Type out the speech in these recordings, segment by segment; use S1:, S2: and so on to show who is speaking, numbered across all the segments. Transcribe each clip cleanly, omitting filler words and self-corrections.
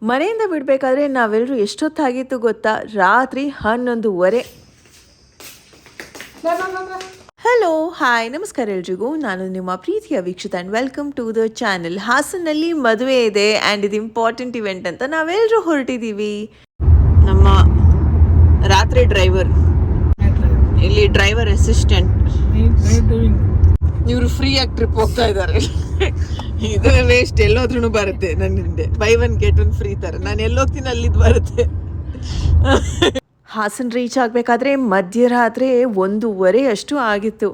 S1: ಮನೆಯಿಂದ ಬಿಡಬೇಕಾದ್ರೆ ನಾವೆಲ್ಲರೂ ಎಷ್ಟೊತ್ತಾಗಿತ್ತು ಗೊತ್ತಾ? ರಾತ್ರಿ 11:30. ಹಲೋ ಹಾಯ್ ನಮಸ್ಕಾರ ಎಲ್ರಿಗೂ, ನಾನು ನಿಮ್ಮ ಪ್ರೀತಿಯ Vikshita and welcome to the channel. ಹಾಸನಲ್ಲಿ ಮದುವೆ ಇದೆ ಆ್ಯಂಡ್ ಇದು ಇಂಪಾರ್ಟೆಂಟ್ ಇವೆಂಟ್ ಅಂತ ನಾವೆಲ್ಲರೂ ಹೊರಟಿದ್ದೀವಿ. ನಮ್ಮ ರಾತ್ರಿ ಡ್ರೈವರ್, ಇಲ್ಲಿ ಡ್ರೈವರ್ ಅಸಿಸ್ಟೆಂಟ್, ಇವರು ಫ್ರೀಯಾಗಿ ಟ್ರಿಪ್ ಹೋಗ್ತಾ ಇದ್ದಾರೆ. ಇದು ವೇಸ್ಟ್, ಎಲ್ಲೋದ್ರೂ ಬರುತ್ತೆ ನನ್ನ ಹಿಂದೆ. ಬೈ 1 get 1 ಫ್ರೀ ಥರ. ನಾನು ಎಲ್ಲೋಗ್ತೀನಿ ಅಲ್ಲಿದ್ದು ಬರುತ್ತೆ. ಹಾಸನ್ ರೀಚ್ ಆಗಬೇಕಾದ್ರೆ ಮಧ್ಯರಾತ್ರಿ 1:30 ಅಷ್ಟು ಆಗಿತ್ತು.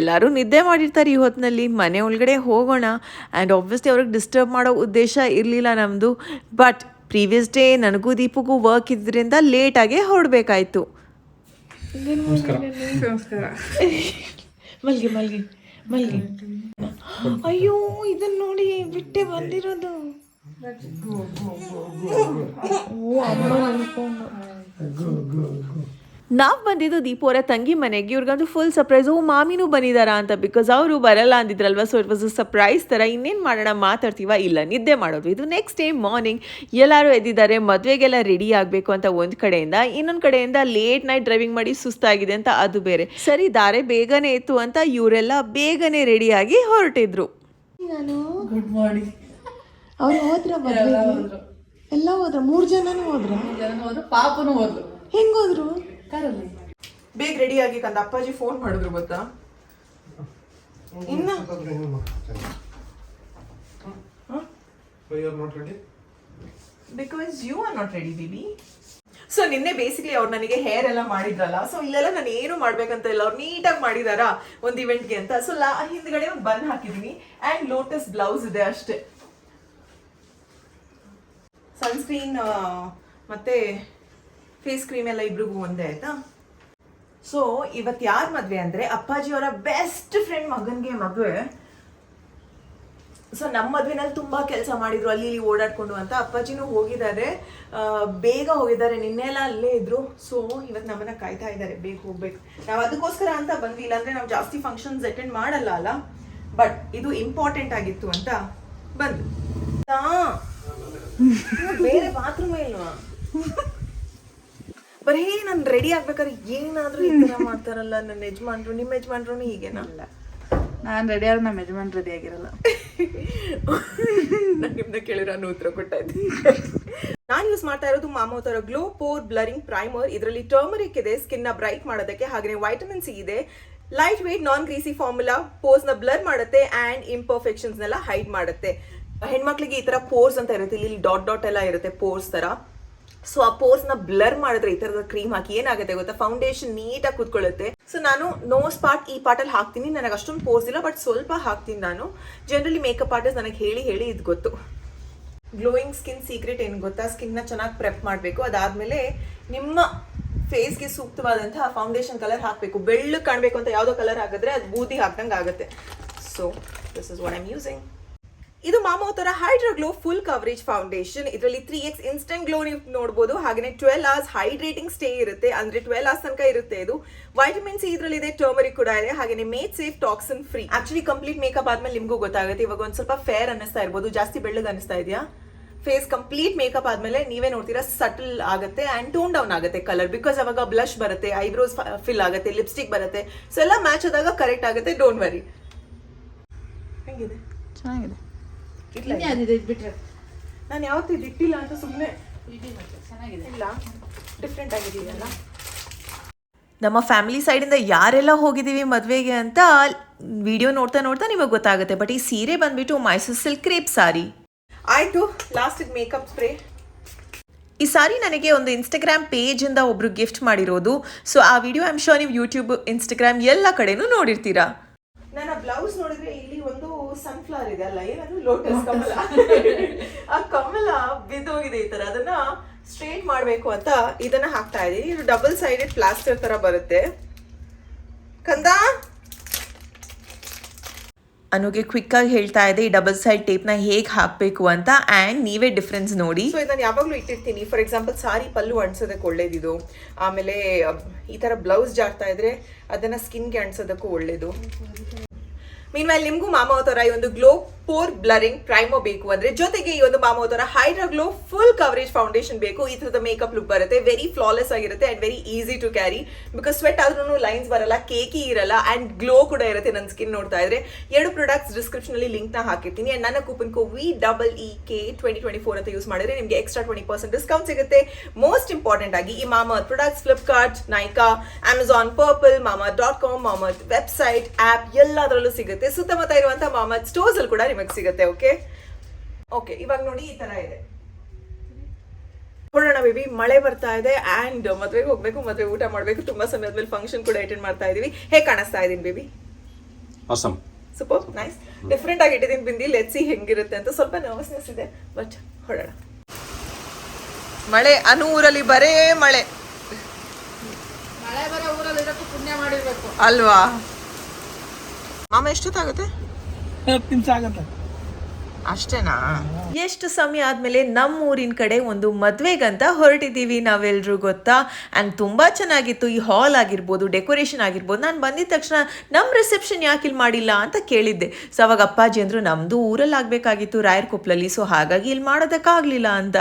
S1: ಎಲ್ಲರೂ ನಿದ್ದೆ ಮಾಡಿರ್ತಾರೆ ಈ ಹೊತ್ತಿನಲ್ಲಿ. ಮನೆ ಒಳಗಡೆ ಹೋಗೋಣ ಆ್ಯಂಡ್ ಆಬ್ವಿಯಸ್ಲಿ ಅವ್ರಿಗೆ ಡಿಸ್ಟರ್ಬ್ ಮಾಡೋ ಉದ್ದೇಶ ಇರಲಿಲ್ಲ ನಮ್ಮದು. ಬಟ್ ಪ್ರೀವಿಯಸ್ ಡೇ ನನಗೂ ದೀಪಗೂ ವರ್ಕ್ ಇದ್ರಿಂದ ಲೇಟಾಗೆ ಹೊರಡಬೇಕಾಯ್ತು. ಮಲ್ಗಿ ಮಲ್ಗಿ ಮಲ್ಗಿ. ಅಯ್ಯೋ ಇದನ್ನ ನೋಡಿ ಬಿಟ್ಟೆ ಬಂದಿರೋದು. ನಾವು ಬಂದಿದ್ದು ದೀಪು ಅವರ ತಂಗಿ ಮನೆಗೆ. ಇವ್ರಿಗಂತೂ ಫುಲ್ ಸರ್ಪ್ರೈಸ್. ಮಾಮಿನೂ ಬಂದಿದ್ದಾರಾ ಅಂತ, ಬಿಕಾಸ್ ಅವರು ಬರಲ್ಲ ಅಂದಿದ್ರಲ್ವ. So it was a surprise ಥರ. ಇನ್ನೇನು ಮಾಡೋಣ, ಮಾತಾಡ್ತೀವ? ಇಲ್ಲ, ನಿದ್ದೆ ಮಾಡೋದು. ಇದು ನೆಕ್ಸ್ಟ್ ಡೇ ಮಾರ್ನಿಂಗ್. ಎಲ್ಲರೂ ಎದ್ದಿದ್ದಾರೆ, ಮದುವೆಗೆಲ್ಲ ರೆಡಿ ಆಗಬೇಕು ಅಂತ ಒಂದು ಕಡೆಯಿಂದ. ಇನ್ನೊಂದು ಕಡೆಯಿಂದ ಲೇಟ್ ನೈಟ್ ಡ್ರೈವಿಂಗ್ ಮಾಡಿ ಸುಸ್ತಾಗಿದೆ ಅಂತ ಅದು ಬೇರೆ. ಸರಿ, ದಾರೆ ಬೇಗನೆ ಇತ್ತು ಅಂತ ಇವರೆಲ್ಲ ಬೇಗನೆ ರೆಡಿಯಾಗಿ ಹೊರಟಿದ್ರು.
S2: Good morning.
S1: ಅವ್ರು ಹೋದ್ರ ಎಲ್ಲ ಹೋದ್ರ? 3 ಜನನೂ ಹೋದ್ರ?
S2: ಪಾಪನು ಹೋದ್ರು.
S1: ಹೆಂಗೋದ್ರು?
S2: ಕಾರಲ್ಲಿ.
S1: ಬೇಗ ರೆಡಿ ಆಗಿ ಕಂದ ಅಪ್ಪಾಜಿ ಫೋನ್ ಮಾಡಿದ್ರು ಗೊತ್ತಾ? ಇನ್ನ because you are not ready baby. So ನಿನ್ನೆ ಬೇಸಿಕ್ಲಿ ಅವ್ರು ನನಗೆ ಹೇರ್ ಎಲ್ಲ ಮಾಡಿದ್ರಲ್ಲ. ಸೊ ಇಲ್ಲೆಲ್ಲ ನಾನು ಏನು ಮಾಡ್ಬೇಕಂತ ಇಲ್ಲ, ಅವ್ರು ನೀಟಾಗಿ ಮಾಡಿದಾರ ಒಂದು ಇವೆಂಟ್ಗೆ ಅಂತ. ಸೊ ಹಿಂದ್ಗಡೆ ಒಂದು ಬನ್ ಹಾಕಿದೀನಿ ಆ್ಯಂಡ್ ಲೋಟಸ್ ಬ್ಲೌಸ್ ಇದೆ ಅಷ್ಟೇ. ಸನ್ಸ್ಕ್ರೀನ್ ಮತ್ತೆ ಫೇಸ್ ಕ್ರೀಮ್ ಎಲ್ಲ ಇಬ್ರಿಗೂ ಒಂದೇ ಆಯ್ತಾ. ಸೊ ಇವತ್ತು ಯಾರ ಮದುವೆ ಅಂದರೆ ಅಪ್ಪಾಜಿಯವರ ಬೆಸ್ಟ್ ಫ್ರೆಂಡ್ ಮಗನಿಗೆ ಮದುವೆ. ಸೊ ನಮ್ಮ ಮದುವೆನಲ್ಲಿ ತುಂಬ ಕೆಲಸ ಮಾಡಿದ್ರು, ಅಲ್ಲಿ ಇಲ್ಲಿ ಓಡಾಡ್ಕೊಂಡು ಅಂತ. ಅಪ್ಪಾಜಿನೂ ಹೋಗಿದ್ದಾರೆ, ಬೇಗ ಹೋಗಿದ್ದಾರೆ. ನಿನ್ನೆಲ್ಲ ಅಲ್ಲೇ ಇದ್ರು. ಸೊ ಇವತ್ತು ನಮ್ಮನ್ನ ಕಾಯ್ತಾ ಇದ್ದಾರೆ, ಬೇಗ ಹೋಗ್ಬೇಕು. ನಾವು ಅದಕ್ಕೋಸ್ಕರ ಅಂತ ಬಂದ್ವಿ, ಇಲ್ಲಾಂದ್ರೆ ನಾವು ಜಾಸ್ತಿ ಫಂಕ್ಷನ್ಸ್ ಅಟೆಂಡ್ ಮಾಡಲ್ಲ ಅಲ್ಲ. ಬಟ್ ಇದು ಇಂಪಾರ್ಟೆಂಟ್ ಆಗಿತ್ತು ಅಂತ ಬಂದು. ಬೇರೆ ಬಾತ್ರೂಮ್ ಇಲ್ವಾ? ಬರೀ ನಾನು ರೆಡಿ ಆಗ್ಬೇಕಾದ್ರೆ ಏನಾದ್ರೂ ಈ ತರ ಮಾಡ್ತಾರಲ್ಲ ನನ್ನ ಯಜಮಾನ್ರು. ನಿಮ್ಮ ಯಜಮಾನ್ರು ಹೀಗೇನಾ?
S2: ನಾನು ರೆಡಿ ಆದ್ರೆ ನಮ್ಮ ಯಜಮಾನ್ ರೆಡಿ ಆಗಿರಲ್ಲ.
S1: ನಾನು ನಿಮ್ನ ಕೇಳಿರೋ ಉತ್ತರ ಕೊಟ್ಟಾಯ್ತು. ನಾನು ಯೂಸ್ ಮಾಡ್ತಾ ಇರೋದು ಮಾಮೋತರ ಗ್ಲೋ ಪೋರ್ ಬ್ಲರಿಂಗ್ ಪ್ರೈಮರ್. ಇದರಲ್ಲಿ ಟರ್ಮರಿಕ್ ಇದೆ, ಸ್ಕಿನ್ ನ ಬ್ರೈಟ್ ಮಾಡೋದಕ್ಕೆ. ಹಾಗೆ ವೈಟಮಿನ್ ಸಿ ಇದೆ. ಲೈಟ್ ವೇಟ್ ನಾನ್ ಗ್ರೀಸಿ ಫಾರ್ಮುಲಾ, ಪೋರ್ಸ್ ನ ಬ್ಲರ್ ಮಾಡುತ್ತೆ ಅಂಡ್ ಇಂಪರ್ಫೆಕ್ಷನ್ಸ್ ನೆಲ್ಲ ಹೈಡ್ ಮಾಡುತ್ತೆ. ಹೆಣ್ಮಕ್ಳಿಗೆ ಈ ತರ ಪೋರ್ಸ್ ಅಂತ ಇರುತ್ತೆ, ಇಲ್ಲಿ ಡಾಟ್ ಡಾಟ್ ಎಲ್ಲ ಇರುತ್ತೆ ಪೋರ್ಸ್ ತರ. ಸೊ ಆ ಪೋರ್ಸ್ ನ ಬ್ಲರ್ ಮಾಡಿದ್ರೆ ಈ ತರದ ಕ್ರೀಮ್ ಹಾಕಿ ಏನಾಗುತ್ತೆ ಗೊತ್ತಾ, ಫೌಂಡೇಶನ್ ನೀಟಾಗಿ ಕೂತ್ಕೊಳ್ಳುತ್ತೆ. ಸೊ ನಾನು ನೋಸ್ ಪಾರ್ಟ್ ಈ ಪಾರ್ಟಲ್ಲಿ ಹಾಕ್ತೀನಿ. ನನಗೆ ಅಷ್ಟೊಂದು ಪೋರ್ಸ್ ಇಲ್ಲ, ಬಟ್ ಸ್ವಲ್ಪ ಹಾಕ್ತೀನಿ ನಾನು. ಜನರಲಿ ಮೇಕಪ್ ಆರ್ಟಿಸ್ಟ್ ನನಗೆ ಹೇಳಿ ಇದು ಗೊತ್ತು. ಗ್ಲೋಯಿಂಗ್ ಸ್ಕಿನ್ ಸೀಕ್ರೆಟ್ ಏನು ಗೊತ್ತಾ? ಸ್ಕಿನ್ನ ಚೆನ್ನಾಗಿ ಪ್ರೆಪ್ ಮಾಡಬೇಕು. ಅದಾದ್ಮೇಲೆ ನಿಮ್ಮ ಫೇಸ್ಗೆ ಸೂಕ್ತವಾದಂತಹ ಫೌಂಡೇಶನ್ ಕಲರ್ ಹಾಕಬೇಕು. ಬೆಳ್ಳಗೆ ಕಾಣಬೇಕು ಅಂತ ಯಾವುದೋ ಕಲರ್ ಹಾಕಿದ್ರೆ ಅದು ಬೂದಿ ಹಾಕ್ದಂಗೆ ಆಗುತ್ತೆ. So this is what I am using. ಇದು ಮಾಮೋತರ hydra glow full coverage foundation. ಇದರಲ್ಲಿ 3x ಇನ್ಸ್ಟೆಂಟ್ ಗ್ಲೋ ನೀವು ನೋಡಬಹುದು. ಹಾಗೆ 12 hours ಹೈಡ್ರೇಟಿಂಗ್ ಸ್ಟೇ ಇರುತ್ತೆ, ಅಂದ್ರೆ 12 hours ತನಕ ಇರುತ್ತೆ ಇದು. ವೈಟಮಿನ್ ಸಿ ಇದರಲ್ಲಿ ಇದೆ, ಟರ್ಮರಿಕ್ ಕೂಡ ಇದೆ. ಹಾಗೆ made safe, toxin free. Actually complete makeup ಆದ್ಮೇಲೆ ನಿಮಗೂ ಗೊತ್ತಾಗುತ್ತೆ. ಇವಾಗ ಒಂದ್ ಸ್ವಲ್ಪ ಫೇರ್ ಅನ್ನಿಸ್ತಾ ಇರ್ಬೋದು, ಜಾಸ್ತಿ ಬೆಳ್ಳಗೆ ಅನಿಸ್ತಾ ಇದೆಯಾ? ಫೇಸ್ ಕಂಪ್ಲೀಟ್ ಮೇಕಪ್ ಆದ್ಮೇಲೆ ನೀವೇ ನೋಡ್ತೀರಾ ಸಟಲ್ ಆಗುತ್ತೆ ಅಂಡ್ ಟೋನ್ ಡೌನ್ ಆಗುತ್ತೆ ಕಲರ್. ಬಿಕಾಸ್ ಅವಾಗ ಬ್ಲಶ್ ಬರುತ್ತೆ, ಐಬ್ರೋಸ್ ಫಿಲ್ ಆಗುತ್ತೆ, ಲಿಪ್ಸ್ಟಿಕ್ ಬರುತ್ತೆ. ಸೊ ಎಲ್ಲ ಮ್ಯಾಚ್ ಆದಾಗ ಕರೆಕ್ಟ್ ಆಗುತ್ತೆ. Don't worry. ಹೆಂಗಿದೆ?
S2: ಚೆನ್ನಾಗಿದೆ.
S1: ನಾನು ಯಾವತ್ತೂ ಇಟ್ಟಿಲ್ಲ ಅಂತ ಸುಮ್ಮನೆ ಇಲ್ಲ, ಡಿಫ್ರೆಂಟ್ ಆಗಿದೆಯಲ್ಲ. ನಮ್ಮ ಫ್ಯಾಮಿಲಿ ಸೈಡಿಂದ ಯಾರೆಲ್ಲ ಹೋಗಿದ್ದೀವಿ ಮದುವೆಗೆ ಅಂತ ವಿಡಿಯೋ ನೋಡ್ತಾ ನೋಡ್ತಾ ನಿಮಗೆ ಗೊತ್ತಾಗುತ್ತೆ. ಬಟ್ ಈ ಸೀರೆ ಬಂದ್ಬಿಟ್ಟು ಮೈಸೂರು ಸಿಲ್ಕ್ ಕ್ರೇಪ್ ಸಾರಿ ಆಯಿತು. ಲಾಸ್ಟಿಗೆ ಮೇಕಪ್ ಸ್ಪ್ರೇ. ಈ ಸಾರಿ ನನಗೆ ಒಂದು ಇನ್ಸ್ಟಾಗ್ರಾಮ್ ಪೇಜಿಂದ ಒಬ್ರು ಗಿಫ್ಟ್ ಮಾಡಿರೋದು. ಸೊ ಆ ವಿಡಿಯೋ ಐ ಆಮ್ ಶೋರ್ ನೀವು ಯೂಟ್ಯೂಬ್, ಇನ್ಸ್ಟಾಗ್ರಾಮ್ ಎಲ್ಲ ಕಡೆನೂ ನೋಡಿರ್ತೀರಾ. ನನ್ನ ಬ್ಲೌಸ್ ನೋಡಿದ್ರೆ ಇಲ್ಲಿ ಒಂದು ಸನ್ಫ್ಲವರ್ ಇದೆ ಅಲ್ಲ, ಏನದು ಲೋಟಸ್ ಕಮಲ. ಆ ಕಮಲ ಬಿದ್ದೋಗಿದೆ ಈ ತರ. ಅದನ್ನ ಸ್ಟ್ರೇಟ್ ಮಾಡಬೇಕು ಅಂತ ಇದನ್ನ ಹಾಕ್ತಾ ಇದೀನಿ. ಇದು ಡಬಲ್ ಸೈಡೆಡ್ ಪ್ಲಾಸ್ಟರ್ ತರ ಬರುತ್ತೆ. ಕಂದ ಅನುಗೆ ಕ್ವಿಕ್ ಆಗಿ ಹೇಳ್ತಾ ಇದೆ ಈ ಡಬಲ್ ಸೈಡ್ ಟೇಪ್ನ ಹೇಗೆ ಹಾಕಬೇಕು ಅಂತ. ಆ್ಯಂಡ್ ನೀವೇ ಡಿಫ್ರೆನ್ಸ್ ನೋಡಿ. ಸೊ ಇದನ್ನು ಯಾವಾಗಲೂ ಇಟ್ಟಿರ್ತೀನಿ. ಫಾರ್ ಎಕ್ಸಾಂಪಲ್ ಸಾರಿ ಪಲ್ಲು ಅಣಿಸೋದಕ್ಕೆ ಒಳ್ಳೇದಿದು. ಆಮೇಲೆ ಈ ಥರ ಬ್ಲೌಸ್ ಜಾಡ್ತಾ ಇದ್ರೆ ಅದನ್ನು ಸ್ಕಿನ್ಗೆ ಅಣಿಸೋದಕ್ಕೂ ಒಳ್ಳೇದು. ಮೀನ್ವೈಲ್ ನಿಮಗೂ ಮಾಮಾ ಥರ ಈ ಒಂದು ಗ್ಲೋ ಪೋರ್ ಬ್ಲರಿಂಗ್ ಪ್ರೈಮರ್ ಬೇಕು ಅಂದ್ರೆ, ಜೊತೆಗೆ ಈ ಒಂದು ಮಾಮಾ hydra glow full coverage foundation ಬೇಕು. ಈ ತರದ ಮೇಕಪ್ ಲುಕ್ ಬರುತ್ತೆ, ವೆರಿ ಫ್ಲಾಲೆಸ್ ಆಗಿರುತ್ತೆ and very easy to carry. Because sweat ಆದ್ರೂ ಲೈನ್ಸ್ ಬರಲ್ಲ, ಕೇಕಿ ಇರಲ್ಲ ಅಂಡ್ ಗ್ಲೋ ಕೂಡ ಇರುತ್ತೆ. ನನ್ನ ಸ್ಕಿನ್ ನೋಡ್ತಾ ಇದ್ರೆ 2 ಪ್ರಾಡಕ್ಟ್ಸ್ ಡಿಸ್ಕ್ರಿಪ್ಷನ್ ಅಲ್ಲಿ ಲಿಂಕ್ ನ ಹಾಕಿರ್ತೀನಿ. ಅಂಡ್ ನನ್ನ ಕೂಪನ್ ಕೋ VEEK2024 ಅಂತ ಯೂಸ್ ಮಾಡಿದ್ರೆ ನಿಮಗೆ ಎಕ್ಸ್ಟ್ರಾ 20% ಡಿಸ್ಕೌಂಟ್ ಸಿಗುತ್ತೆ. ಮೋಸ್ಟ್ ಇಂಪಾರ್ಟೆಂಟ್ ಆಗಿ ಈ ಮಾಮಾ products Flipkart, Nykaa, Amazon, Purplle, ಮಾಮಾ.com, ಮಾಮಾ ವೆಬ್ಸೈಟ್, ಆಪ್ ಎಲ್ಲದರಲ್ಲೂ ಸಿಗುತ್ತೆ. ಸುತ್ತಮುತ್ತ ಇರುವಂತಹ ಮಾಮಾ ಸ್ಟೋರ್ಸ್ ಅಲ್ಲಿ ಕೂಡ ನಿಮಗೆ ಸಿಗುತ್ತೆ. ಓಕೆ ಇವಾಗ ನೋಡಿ ಈ ತರ ಇದೆ. ಹೊರಡೋಣ ಬೇಬಿ, ಮಳೆ ಬರ್ತಾ ಇದೆ ಅಂಡ್ ಮದ್ವೆಗೆ ಹೋಗ್ಬೇಕು, ಮದ್ವೆ ಊಟ ಮಾಡ್ಬೇಕು. ತುಂಬಾ ಸಮಯ ಆದ್ಮೇಲೆ ಫಂಕ್ಷನ್ ಕೂಡ ಅಟೆಂಡ್ ಮಾಡ್ತಾ ಇದೀವಿ. ಹೇಗೆ ಕಾಣಿಸ್ತಾ ಇದೀನಿ baby?
S3: Awesome,
S1: super nice. Different ಆಗಿ ಇಟ್ಟಿದ್ದೀನಿ ಬಿಂದಿ. ಲೆಟ್ಸ್ ಸಿ ಹೆಂಗಿರುತ್ತೆ ಅಂತ. ಸ್ವಲ್ಪ ನರ್ವಸ್ನೆಸ್ ಇದೆ ಬಟ್ ಹೊರಡೋಣ. ಮಳೆ ಅನೂರಲ್ಲಿ ಬರೇ ಮಳೆ
S2: ಪುಣ್ಯ ಮಾಡಿರ್ಬೇಕು
S1: ಅಲ್ವಾ? ಮಾಮ ಎಷ್ಟೊತ್ತಾಗುತ್ತೆ?
S3: 10 ನಿಮಿಷ ಆಗುತ್ತೆ
S1: ಅಷ್ಟೇನಾ? ಎಷ್ಟು ಸಮಯ ಆದ್ಮೇಲೆ ನಮ್ಮ ಊರಿನ ಕಡೆ ಒಂದು ಮದ್ವೆಗಂತ ಹೊರಟಿದ್ದೀವಿ ನಾವೆಲ್ಲರೂ, ಗೊತ್ತಾ? ಅಂಡ್ ತುಂಬಾ ಚೆನ್ನಾಗಿತ್ತು. ಈ ಹಾಲ್ ಆಗಿರ್ಬೋದು, ಡೆಕೋರೇಷನ್ ಆಗಿರ್ಬೋದು. ನಾನು ಬಂದಿದ ತಕ್ಷಣ ನಮ್ಮ ರಿಸೆಪ್ಷನ್ ಯಾಕೆ ಇಲ್ಲಿ ಮಾಡಿಲ್ಲ ಅಂತ ಕೇಳಿದ್ದೆ. ಸೊ ಅವಾಗ ಅಪ್ಪಾಜಿ ಅಂದ್ರು ನಮ್ದು ಊರಲ್ಲಿ ಆಗ್ಬೇಕಾಗಿತ್ತು, ರಾಯರ್ಕೊಪ್ಲಲ್ಲಿ, ಸೊ ಹಾಗಾಗಿ ಇಲ್ಲಿ ಮಾಡೋದಕ್ಕಾಗಲಿಲ್ಲ ಅಂತ.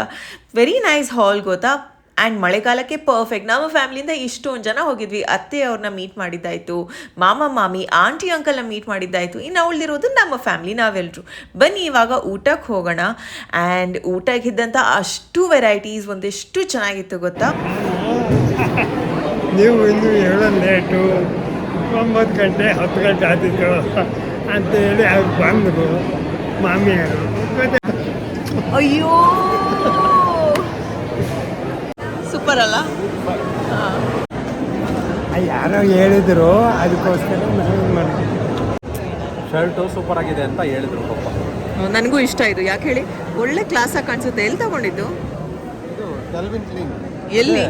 S1: ವೆರಿ ನೈಸ್ ಹಾಲ್, ಗೊತ್ತಾ? ಆ್ಯಂಡ್ ಮಳೆಗಾಲಕ್ಕೆ ಪರ್ಫೆಕ್ಟ್. ನಮ್ಮ ಫ್ಯಾಮಿಲಿಯಿಂದ ಇಷ್ಟೊಂದು ಜನ ಹೋಗಿದ್ವಿ. ಅತ್ತೆ ಅವ್ರನ್ನ ಮೀಟ್ ಮಾಡಿದ್ದಾಯಿತು, ಮಾಮ ಮಾಮಿ, ಆಂಟಿ ಅಂಕಲ್ನ ಮೀಟ್ ಮಾಡಿದ್ದಾಯಿತು. ಇನ್ನು ಉಳಿದಿರೋದು ನಮ್ಮ ಫ್ಯಾಮಿಲಿ, ನಾವೆಲ್ಲರೂ. ಬನ್ನಿ ಇವಾಗ ಊಟಕ್ಕೆ ಹೋಗೋಣ. ಆ್ಯಂಡ್ ಊಟಕ್ಕಿದ್ದಂಥ ಅಷ್ಟು ವೆರೈಟೀಸ್, ಒಂದಿಷ್ಟು ಚೆನ್ನಾಗಿತ್ತು, ಗೊತ್ತಾ?
S4: ನೀವು ಇನ್ನು ಹೇಳೋದು ಲೇಟು, 9 ಗಂಟೆ 10 ಗಂಟೆ ಆದಿತ್ತು ಅಂತೇಳಿ ಅವ್ರು ಬಂದರು ಮಾಮಿಯವರು.
S1: ಅಯ್ಯೋ ಸೂಪರ್ ಅಲ್ಲ?
S4: ಯಾರೋ ಹೇಳಿದ್ರು, ಅದಕ್ಕೋಸ್ಕರ ನಾವು ಮಾಡಿದ್ವಿ.
S3: ಶರ್ಟು ಸೂಪರ್ ಆಗಿದೆ ಅಂತ ಹೇಳಿದ್ರು ಪಾಪ.
S1: ನನಗೂ ಇಷ್ಟ ಇದು. ಯಾಕೆ ಹೇಳಿ? ಒಳ್ಳೆ ಕ್ಲಾಸಾಗಿ ಕಾಣಿಸುತ್ತೆ. ಎಲ್ಲಿ ತಗೊಂಡಿದ್ದು? ಎಲ್ಲಿ?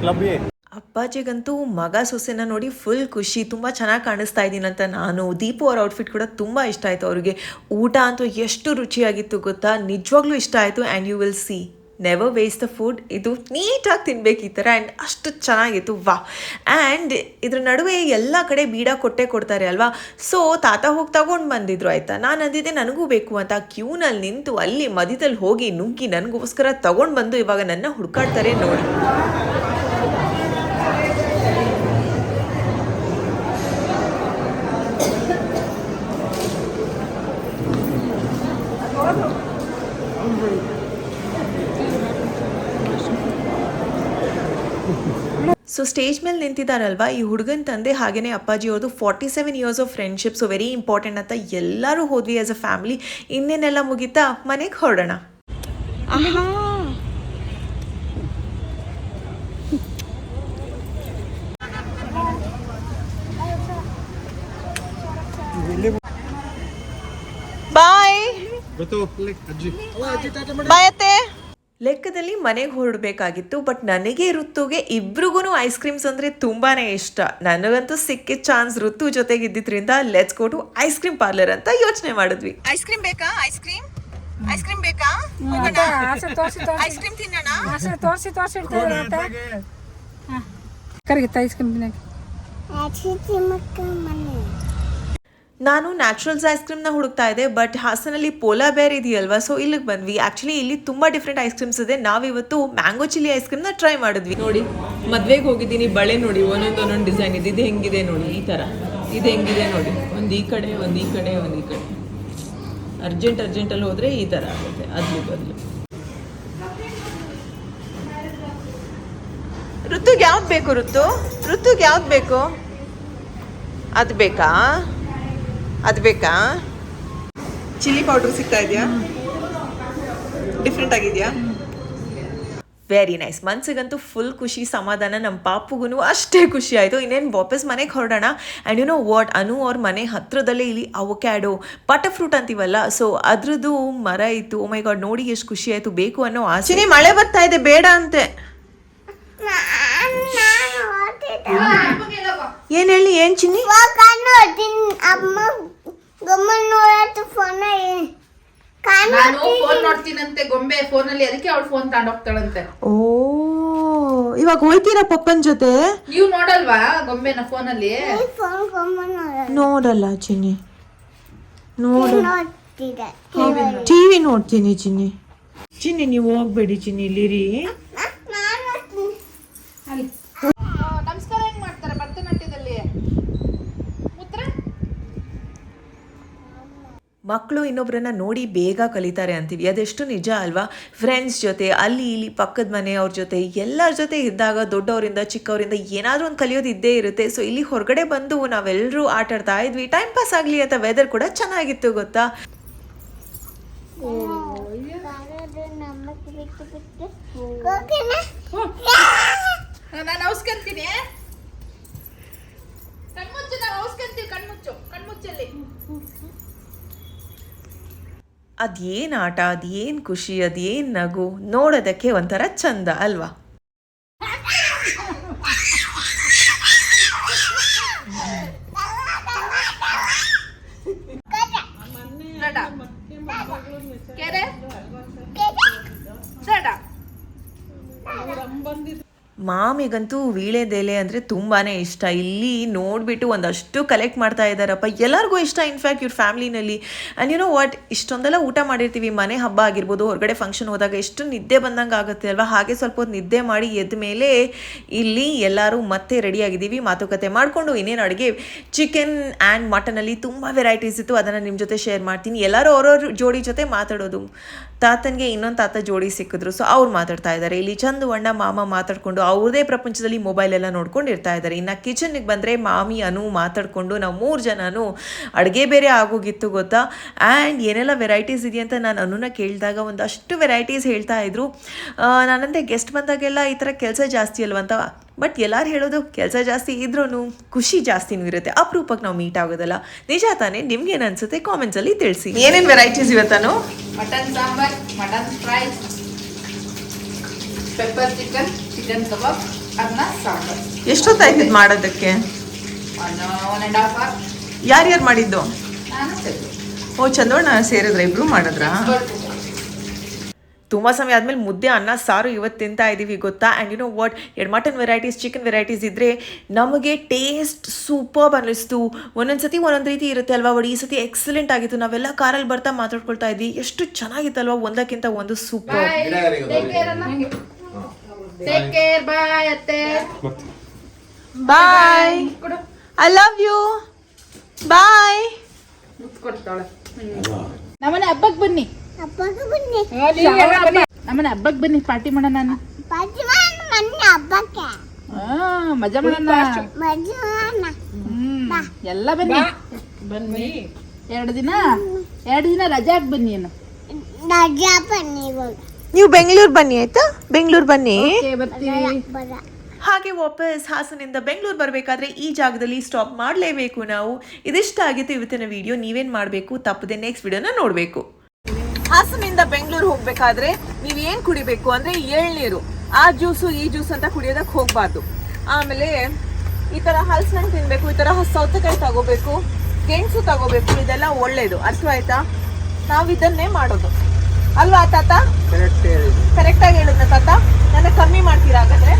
S3: Club A.
S1: ಅಪ್ಪಾಜಿಗಂತೂ ಮಗ ಸೊಸೆನ ನೋಡಿ ಫುಲ್ ಖುಷಿ. ತುಂಬ ಚೆನ್ನಾಗಿ ಕಾಣಿಸ್ತಾ ಇದ್ದೀನಂತ ನಾನು. ದೀಪು ಅವ್ರ ಔಟ್ಫಿಟ್ ಕೂಡ ತುಂಬ ಇಷ್ಟ ಆಯಿತು ಅವ್ರಿಗೆ. ಊಟ ಅಂತೂ ಎಷ್ಟು ರುಚಿಯಾಗಿತ್ತು ಗೊತ್ತಾ? ನಿಜವಾಗ್ಲೂ ಇಷ್ಟ ಆಯಿತು. And you will see, never waste the food. ಇದು ನೀಟಾಗಿ ತಿನ್ಬೇಕು ಈ ಥರ. ಆ್ಯಂಡ್ ಅಷ್ಟು ಚೆನ್ನಾಗಿತ್ತು, ವಾ. ಆ್ಯಂಡ್ ಇದ್ರ ನಡುವೆ ಎಲ್ಲ ಕಡೆ ಬೀಡ ಕೊಡ್ತಾರೆ ಅಲ್ವಾ? ಸೊ ತಾತ ಹೋಗಿ ತಗೊಂಡು ಬಂದಿದ್ರು, ಆಯಿತಾ? ನಾನು ಅಂದಿದ್ದೆ ನನಗೂ ಬೇಕು ಅಂತ. ಕ್ಯೂನಲ್ಲಿ ನಿಂತು ಅಲ್ಲಿ ಮಧ್ಯದಲ್ಲಿ ಹೋಗಿ ನುಗ್ಗಿ ನನಗೋಸ್ಕರ ತಗೊಂಡು ಬಂದು ಇವಾಗ ನನ್ನ ಹುಡ್ಕಾಡ್ತಾರೆ ನೋಡಿ. ಸೊ ಸ್ಟೇಜ್ ಮೇಲೆ ನಿಂತಿದ್ದಾರಲ್ವಾ ಈ ಹುಡುಗನ ತಂದೆ, ಹಾಗೆಯೇ ಅಪ್ಪಾಜಿ ಅವ್ರದ್ದು 47 years of friendship. So very important ಅಂತ ಎಲ್ಲರೂ ಹೋದ್ವಿ ಆಸ್ ಅ ಫ್ಯಾಮಿಲಿ. ಇನ್ನೇನೆಲ್ಲ ಮುಗಿತಾ, ಮನೆಗೆ ಹೊರಡೋಣ. ಬಾಯ್ ಬಾಯ್ ಅತ್ತೆ. ಲೆಕ್ಕದಲ್ಲಿ ಮನೆಗೆ ಹೊರಡಬೇಕಾಗಿತ್ತು, ಬಟ್ ನನಗೆ ಋತುಗೆ ಇಬ್ರಿಗೂ ಐಸ್ ಕ್ರೀಮ್ಸ್ ಅಂದರೆ ತುಂಬಾ ಇಷ್ಟ. ನನಗಂತೂ ಸಿಕ್ಕಿದ ಚಾನ್ಸ್ ಋತು ಜೊತೆಗೆ ಇದ್ದಿದ್ರಿಂದ let's go to ice cream parlour ಅಂತ ಯೋಚನೆ ಮಾಡಿದ್ವಿ. ಐಸ್ ಕ್ರೀಮ್ ಬೇಕಾ? ಐಸ್ ಕ್ರೀಮ್ ಬೇಕಾ? ಐಸ್ ಕ್ರೀಮ್ ತಿನ್ನೋಣ?
S2: ಕರಿಗಿತ್ತ ಐಸ್ ಕ್ರೀಮ್ ತಿನ್ನಕ್ಕೆ.
S1: ನಾನು ನ್ಯಾಚುರಲ್ಸ್ ಐಸ್ ಕ್ರೀಮ್ನ ಹುಡುಕ್ತಾ ಇದ್ದೆ, ಬಟ್ ಹಾಸನಲ್ಲಿ ಪೋಲಾ ಬೇರ್ ಇದೆಯಲ್ವಾ, ಸೊ ಇಲ್ಲಿಗೆ ಬಂದ್ವಿ. ಆ್ಯಕ್ಚುಲಿ ಇಲ್ಲಿ ತುಂಬ ಡಿಫ್ರೆಂಟ್ ಐಸ್ ಕ್ರೀಮ್ಸ್ ಇದೆ. ನಾವಿವತ್ತು ಮ್ಯಾಂಗೋ ಚಿಲ್ಲಿ ಐಸ್ ಕ್ರೀಮ್ನ ಟ್ರೈ ಮಾಡಿದ್ವಿ. ನೋಡಿ, ಮದ್ವೆಗೆ ಹೋಗಿದ್ದೀನಿ, ಬಳೆ ನೋಡಿ ಒಂದೊಂದು ಡಿಸೈನ್ ಇದೆ. ಇದು ಹೆಂಗಿದೆ ನೋಡಿ, ಈ ಥರ ಇದು ಹೆಂಗಿದೆ ನೋಡಿ. ಒಂದು ಈ ಕಡೆ, ಒಂದು ಈ ಕಡೆ, ಒಂದು ಈ ಕಡೆ. ಅರ್ಜೆಂಟಲ್ಲಿ ಹೋದರೆ ಈ ಥರ ಆಗುತ್ತೆ, ಅದ್ಲು ಬದಲು. ಋತುಗೆ ಯಾವ್ದು ಬೇಕು? ಋತುಗೆ ಯಾವ್ದು ಬೇಕು? ಅದು ಬೇಕಾ? ಚಿಲ್ಲಿ ಪೌಡರ್ ಸಿಗ್ತಾ ಇದೆಯಾ? ಡಿಫ್ರೆಂಟ್ ಆಗಿದೆಯಾ? Very nice. ಮನ್ಸಿಗಂತೂ ಫುಲ್ ಖುಷಿ, ಸಮಾಧಾನ. ನಮ್ಮ ಪಾಪುಗೂ ಅಷ್ಟೇ ಖುಷಿ ಆಯಿತು. ಇನ್ನೇನು ವಾಪಸ್ ಮನೆಗೆ ಹೊರಡೋಣ. ಆ್ಯಂಡ್ ಯು ನೋ ವಾಟ್, ಅನು ಅವ್ರ ಮನೆ ಹತ್ರದಲ್ಲೇ ಇಲ್ಲಿ ಅವಕ್ಯಾಡೋ ಬಟರ್ ಫ್ರೂಟ್ ಅಂತೀವಲ್ಲ, ಸೊ ಅದ್ರದ್ದು ಮರ ಇತ್ತು. ಓ ಮೈ ಗಾಡ್, ನೋಡಿ ಎಷ್ಟು ಖುಷಿ ಆಯಿತು. ಬೇಕು ಅನ್ನೋ ಆಸೆ. ಮಳೆ ಬರ್ತಾ ಇದೆ, ಬೇಡ ಅಂತೆ. ಏನ್ ಹೇಳಿ? ಏನ್ ಚಿನ್ನಿ?
S2: ನಾನು ಫೋನ್ ನೋಡ್ತೀನಂತೆ ಗೊಂಬೆ ಫೋನಲ್ಲಿ, ಅದಕ್ಕೆ ಅವಳು ಫೋನ್ ತಗೊಂಡೋಗ್ತಾಳಂತೆ.
S1: ಓ, ಇವಾಗ ಹೋಯ್ತೀರಾ ಪಪ್ಪನ್ ಜೊತೆ?
S2: ನೀವು ನೋಡಲ್ವಾ ಗೊಂಬೆನ ಫೋನಲ್ಲಿ?
S1: ನೋಡಲ್ಲ ಚಿನ್ನಿ, ನೋಡಲ್ಲ. ಟಿವಿ ನೋಡ್ತೀನಿ ಚಿನ್ನಿ. ಚಿನ್ನಿ ನೀವು ಹೋಗ್ಬೇಡಿ ಚಿನ್ನಿ, ಇಲ್ಲಿರಿ.
S2: ಅಲ್ಲಿ ನಮಸ್ಕಾರ ಹೆಂಗ್ ಮಾಡ್ತಾರೆ ಭರತನಾಟ್ಯದಲ್ಲಿ? ಉತ್ತರ
S1: ಮಕ್ಕಳು ಇನ್ನೊಬ್ಬರನ್ನ ನೋಡಿ ಬೇಗ ಕಲಿತಾರೆ ಅಂತೀವಿ, ಅದೆಷ್ಟು ನಿಜ ಅಲ್ವಾ? ಫ್ರೆಂಡ್ಸ್ ಜೊತೆ ಅಲ್ಲಿ ಇಲ್ಲಿ ಪಕ್ಕದ ಮನೆಯವ್ರ ಜೊತೆ ಎಲ್ಲರ ಜೊತೆ ಇದ್ದಾಗ ದೊಡ್ಡವರಿಂದ ಚಿಕ್ಕವರಿಂದ ಏನಾದರೂ ಒಂದು ಕಲಿಯೋದು ಇದ್ದೇ ಇರುತ್ತೆ. ಸೊ ಇಲ್ಲಿ ಹೊರಗಡೆ ಬಂದು ನಾವೆಲ್ಲರೂ ಆಟ ಆಡ್ತಾ ಇದ್ವಿ, ಟೈಮ್ ಪಾಸ್ ಆಗಲಿ ಅಂತ. ವೆದರ್ ಕೂಡ ಚೆನ್ನಾಗಿತ್ತು ಗೊತ್ತಾ.
S2: ನಾನು ಔಸ್ಕಂತೀನಿ. ಕಣ್ಮುಚ್ಚು, ನಾವು ಔಸ್ಕಂತೀವಿ. ಕಣ್ಮುಚ್ಚಲ್ಲಿ
S1: ಅದೇನು ಆಟ, ಅದೇನು ಖುಷಿ, ಅದೇನು ನಗು, ನೋಡೋದಕ್ಕೆ ಒಂಥರ ಚಂದ ಅಲ್ವಾ?
S2: ಕೆರೆ
S1: ಮಾಮಿಗಂತೂ ವೀಳ್ಯದೆಲೆ ಅಂದರೆ ತುಂಬಾ ಇಷ್ಟ. ಇಲ್ಲಿ ನೋಡಿಬಿಟ್ಟು ಒಂದಷ್ಟು ಕಲೆಕ್ಟ್ ಮಾಡ್ತಾ ಇದ್ದಾರಪ್ಪ. ಎಲ್ಲರಿಗೂ ಇಷ್ಟ ಇನ್ಫ್ಯಾಕ್ಟ್ ಇವ್ರ ಫ್ಯಾಮ್ಲಿನಲ್ಲಿ. ಆ್ಯಂಡ್ ಯು ನೋ ವಾಟ್, ಇಷ್ಟೊಂದೆಲ್ಲ ಊಟ ಮಾಡಿರ್ತೀವಿ, ಮನೆ ಹಬ್ಬ ಆಗಿರ್ಬೋದು, ಹೊರಗಡೆ ಫಂಕ್ಷನ್ ಹೋದಾಗ ಎಷ್ಟು ನಿದ್ದೆ ಬಂದಂಗೆ ಆಗುತ್ತೆ ಅಲ್ವಾ? ಹಾಗೆ ಸ್ವಲ್ಪ ಹೊತ್ತು ನಿದ್ದೆ ಮಾಡಿ ಎದ್ದ ಮೇಲೆ ಇಲ್ಲಿ ಎಲ್ಲರೂ ಮತ್ತೆ ರೆಡಿಯಾಗಿದ್ದೀವಿ. ಮಾತುಕತೆ ಮಾಡಿಕೊಂಡು ಇನ್ನೇನು ಅಡುಗೆ, ಚಿಕನ್ ಆ್ಯಂಡ್ ಮಟನಲ್ಲಿ ತುಂಬ ವೆರೈಟೀಸ್ ಇತ್ತು, ಅದನ್ನು ನಿಮ್ಮ ಜೊತೆ ಶೇರ್ ಮಾಡ್ತೀನಿ. ಎಲ್ಲರೂ ಅವ್ರವ್ರ ಜೋಡಿ ಜೊತೆ ಮಾತಾಡೋದು. ತಾತನಿಗೆ ಇನ್ನೊಂದು ತಾತ ಜೋಡಿ ಸಿಕ್ಕಿದ್ರು, ಸೊ ಅವ್ರು ಮಾತಾಡ್ತಾ ಇದ್ದಾರೆ. ಇಲ್ಲಿ ಚಂದು ಅಣ್ಣ ಮಾಮ ಮಾತಾಡ್ಕೊಂಡು ಅವ್ರದೇ ಪ್ರಪಂಚದಲ್ಲಿ ಮೊಬೈಲ್ ಎಲ್ಲ ನೋಡ್ಕೊಂಡು ಇರ್ತಾ ಇದ್ದಾರೆ. ಇನ್ನು ಕಿಚನ್ಗೆ ಬಂದರೆ ಮಾಮಿ ಅನು ಮಾತಾಡಿಕೊಂಡು ನಾವು 3 ಜನನೂ ಅಡುಗೆ ಬೇರೆ ಆಗೋಗಿತ್ತು ಗೊತ್ತಾ. ಆ್ಯಂಡ್ ಏನೆಲ್ಲ ವೆರೈಟೀಸ್ ಇದೆಯಂತ ನಾನು ಅನುನ ಕೇಳಿದಾಗ ಒಂದಷ್ಟು ವೆರೈಟೀಸ್ ಹೇಳ್ತಾ ಇದ್ರು. ನಾನಂತೆ ಗೆಸ್ಟ್ ಬಂದಾಗೆಲ್ಲ ಈ ಥರ ಕೆಲಸ ಜಾಸ್ತಿ ಅಲ್ವಂತ. ಬಟ್ ಎಲ್ಲರೂ ಹೇಳೋದು ಕೆಲಸ ಜಾಸ್ತಿ ಇದ್ರೂ ಖುಷಿ ಜಾಸ್ತಿನೂ ಇರುತ್ತೆ. ಅಪರೂಪಕ್ಕೆ ನಾವು ಮೀಟ್ ಆಗೋದಲ್ಲ. ನಿಜ ತಾನೇ? ನಿಮ್ಗೇನು ಅನ್ಸುತ್ತೆ ಕಾಮೆಂಟ್ಸಲ್ಲಿ ತಿಳಿಸಿ. ಏನೇನು ವೆರೈಟೀಸ್ ಇವತ್ತಾನು?
S2: Mutton sambar, mutton fry, pepper chicken, chicken kebab, ಅನ್ನ ಸಾಂಬಾರ್.
S1: ಎಷ್ಟೊತ್ತಾಯ್ತು ಇದು ಮಾಡೋದಕ್ಕೆ?
S2: 1.5 hour.
S1: ಯಾರ್ಯಾರು ಮಾಡಿದ್ದು?
S2: ನಾನು ಸರಿ.
S1: ಓ, ಚಂದೋಣ ಸೇರಿದ್ರೆ ಇಬ್ರು ಮಾಡಿದ್ರಾ? ತುಂಬ ಸಮಯ ಆದಮೇಲೆ ಮುದ್ದೆ ಅನ್ನ ಸಾರು ಇವತ್ತು ತಿಂತಾ ಇದ್ದೀವಿ ಗೊತ್ತಾ. ಆ್ಯಂಡ್ ಯು ನೋ ವಾಟ್, ಎರಡು ಮಟನ್ ವೆರೈಟೀಸ್, ಚಿಕನ್ ವೆರೈಟೀಸ್ ಇದ್ದರೆ ನಮಗೆ ಟೇಸ್ಟ್ ಸೂಪರ್ಬ್ ಅನ್ನಿಸ್ತು. ಒಂದೊಂದು ಸತಿ ಒಂದೊಂದು ರೀತಿ ಇರುತ್ತೆ ಅಲ್ವಾ? ಬಟ್ ಈ ಸತಿ ಎಕ್ಸಲೆಂಟ್ ಆಗಿತ್ತು. ನಾವೆಲ್ಲ ಕಾರಲ್ಲಿ ಬರ್ತಾ ಮಾತಾಡ್ಕೊಳ್ತಾ ಇದ್ವಿ, ಎಷ್ಟು ಚೆನ್ನಾಗಿತ್ತಲ್ವಾ? ಒಂದಕ್ಕಿಂತ ಒಂದು ಸೂಪರ್.
S2: ಟೇಕ್ ಕೇರ್, ಬಾಯ್ ಅತ್ತೆ.
S1: ಬಾಯ್, ಐ ಲವ್ ಯು, ಬಾಯ್.
S2: ಮುತ್ಕೊಡ್ತಾಳೆ. ನಮ್ಮನೆ ಹಬ್ಬಕ್ಕೆ ಬನ್ನಿ, ನಮ್ಮನೆ ಹಬ್ಬಕ್ಕೆ ಬನ್ನಿ, ಪಾರ್ಟಿ ಮಾಡೋಣ. ನಾನು ಮಜಾ ಮಾಡೋಣ. ಎಲ್ಲ ಬನ್ನಿ. 2 ದಿನ ರಜಾಕ್ ಬನ್ನಿ. ಏನು
S1: ನೀವು ಬೆಂಗಳೂರು ಬನ್ನಿ ಆಯ್ತಾ? ಬೆಂಗಳೂರು ಬನ್ನಿ.
S2: ಬರ್ತೀವಿ.
S1: ಹಾಗೆ ವಾಪಸ್ ಹಾಸನಿಂದ ಬೆಂಗಳೂರು ಬರಬೇಕಾದ್ರೆ ಈ ಜಾಗದಲ್ಲಿ ಸ್ಟಾಪ್ ಮಾಡಲೇಬೇಕು ನಾವು. ಇದಿಷ್ಟ ಆಗಿತ್ತು ಇವತ್ತಿನ ವಿಡಿಯೋ. ನೀವೇನು ಮಾಡಬೇಕು, ತಪ್ಪದೆ ನೆಕ್ಸ್ಟ್ ವಿಡಿಯೋನ ನೋಡಬೇಕು. ಹಾಸನಿಂದ ಬೆಂಗಳೂರು ಹೋಗ್ಬೇಕಾದ್ರೆ ನೀವೇನು ಕುಡಿಬೇಕು ಅಂದರೆ ಎಳ್ನೀರು, ಆ ಜ್ಯೂಸು ಈ ಜ್ಯೂಸ್ ಅಂತ ಕುಡಿಯೋದಕ್ಕೆ ಹೋಗಬಾರ್ದು. ಆಮೇಲೆ ಈ ಥರ ಹಲಸಿನಣ್ಣು ತಿನ್ನಬೇಕು, ಈ ಥರ ಸೌತೆಕಾಯಿ ತಗೋಬೇಕು, ಗೆಣಸು ತಗೋಬೇಕು. ಇದೆಲ್ಲ ಒಳ್ಳೇದು, ಅರ್ಥವಾಯ್ತಾ? ನಾವು ಇದನ್ನೇ ಮಾಡೋದು ಅಲ್ವಾ ತಾತ? ಕರೆಕ್ಟಾಗಿ ಹೇಳಿದ್ನ ತಾತ? ನನಗೆ ಕಮ್ಮಿ ಮಾಡ್ತೀರಾ ಹಾಗಾದ್ರೆ?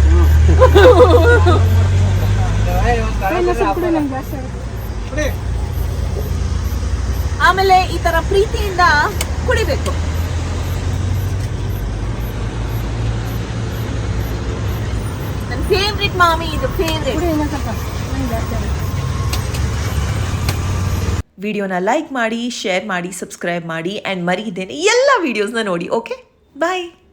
S1: ಆಮೇಲೆ ಈ ತರ ಪ್ರೀತಿಯಿಂದ ಕುಡಿಬೇಕು. ನನ್ನ ಫೇವ್ರೆಟ್ ಮಾಮಿ ಇದು, ಫೇವ್ರೆಟ್. ವಿಡಿಯೋನ ಲೈಕ್ ಮಾಡಿ, ಶೇರ್ ಮಾಡಿ, ಸಬ್ಸ್ಕ್ರೈಬ್ ಮಾಡಿ, ಆ್ಯಂಡ್ ಮರೀದೇನೆ ಎಲ್ಲ ವಿಡಿಯೋಸ್ನ ನೋಡಿ. ಓಕೆ, ಬಾಯ್.